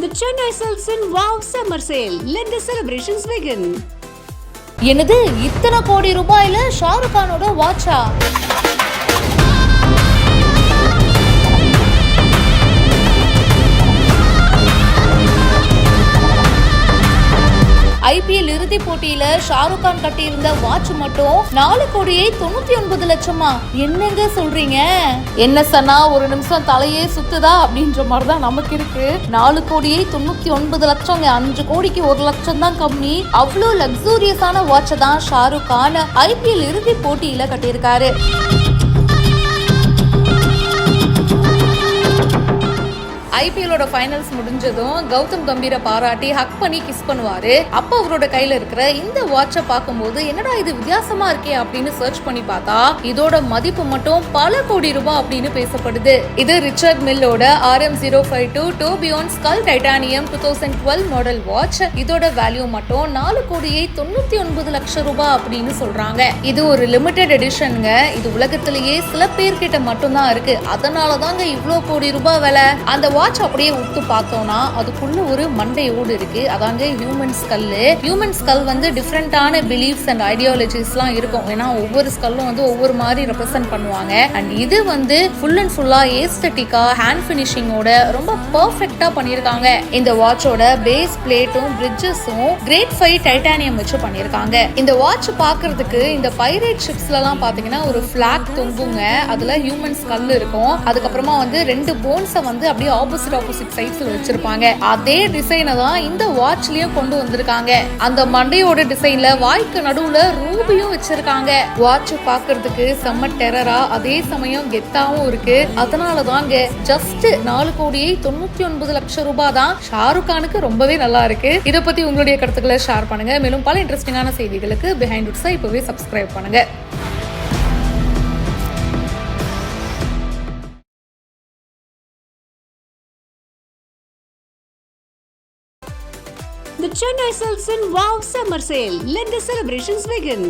The Chennai Silks in Wow Summer Sale. Let the celebrations begin. என்னது இத்தனை கோடி ரூபாயில ஷாருக் கானோட வாட்சா? IPL இறுதி போட்டியில ஷாருக் கான் கட்டியிருந்த வாட்ச் மட்டும் 4,99 லட்சமா? என்னங்க சொல்றீங்க? என்ன சொன்னா ஒரு நிமிஷம் தலையே சுத்துதா அப்படின்ற மாதிரிதான் நமக்கு இருக்கு. 4,99 லட்சம், 5 கோடிக்கு 1 லட்சம் தான் கம்மி. அவ்வளோ லக்ஸூரியஸான வாட்சை தான் ஷாருக் கான் IPL இறுதி போட்டியில கட்டியிருக்காரு. IPLோட ஃபைனல்ஸ் முடிஞ்சதும் கௌதம் கம்பீரை பாராட்டி ஹக் பண்ணி கிஸ் பண்ணுவாரு. அப்ப அவரோட கையில இருக்கிற இந்த வாட்சை பார்க்கும்போது என்னடா இது வித்தியாசமா இருக்கே அப்படின்னு சர்ச் பண்ணி பார்த்தா இதோட மதிப்பு மட்டும் பல கோடி ரூபாய் அப்படின்னு பேசப்படுது. இது ரிச்சர்ட் மில்லோட RM052 tourbillon skull titanium 2012 model watch. இதோட வேல்யூ மட்டும் 4,99 லட்சம் ரூபாய் அப்படின்னு சொல்றாங்க. இது ஒரு லிமிடெட் எடிஷனுங்க. இது உலகத்திலேயே சில பேர்கிட்ட மட்டும் தான் இருக்கு. அதனாலதாங்க இவ்வளோ கோடி ரூபாய் விலை. அந்த வாட்ச் அப்படியே உத்து பார்த்தோம்னா அதுக்குள்ள ஒரு மண்டையோடு இருக்கு. அதாங்க ஹியூமன் ஸ்கல். ஹியூமன் ஸ்கல் வந்து டிஃப்ரெண்டான பிலீஃப்ஸ் அண்ட் ஐடியாலஜிஸ்லாம் இருக்கும். ஏன்னா ஒவ்வொரு ஸ்கல்லும் வந்து ஒவ்வொரு மாதிரி ரெப்ரசென்ட் பண்ணுவாங்க. அண்ட் இது வந்து ஃபுல் அண்ட் ஃபுல்லா ஏஸ்தட்டிக்கா ஹேண்ட் ஃபினிஷிங்கோட ரொம்ப பெர்ஃபெக்ட்டா பண்ணியிருக்காங்க. இந்த வாட்சோட பேஸ் பிளேட்டும் பிரிட்ஜஸும் கிரேட் 5 டைட்டானியம் வச்சு பண்ணியிருக்காங்க. இந்த வாட்ச் பார்க்கிறதுக்கு இந்த பைரேட் ஷிப்ஸ்லாம் பாத்தீங்கன்னா ஒரு பிளாக் தொங்குங்க. அதுல ஹியூமன் ஸ்கல் இருக்கும். அதுக்கப்புறமா வந்து 2 போன்ஸை வந்து அப்படியே ஆப்போசிட் சைட்ஸ்ல வச்சிருப்பாங்க. அதே டிசைனை தான் இந்த வாட்ச்லயும் கொண்டு வந்திருக்காங்க. அந்த மண்டையோட டிசைன்ல வாய்க்கு நடுவுல ரூபியும் வச்சிருக்காங்க. வாட்ச் பாக்குறதுக்கு செம்ம டெரரா அதே சமயம் கெத்தாவும் இருக்கு. அதனால தாங்க ஜஸ்ட் 4,99 லட்சம் ரூபாய் தான் ஷாருக் கானுக்கு ரொம்பவே நல்லா இருக்கு. இதை பத்தி உங்களுடைய கருத்துக்களை ஷேர் பண்ணுங்க. மேலும் பல இன்ட்ரெஸ்டிங்கான செய்திகளுக்கு பிஹைண்ட் உட்ஸை இப்பவே சப்ஸ்கிரைப் பண்ணுங்க. The Chennai Silks in Wow Summer Sale. Let the celebrations begin.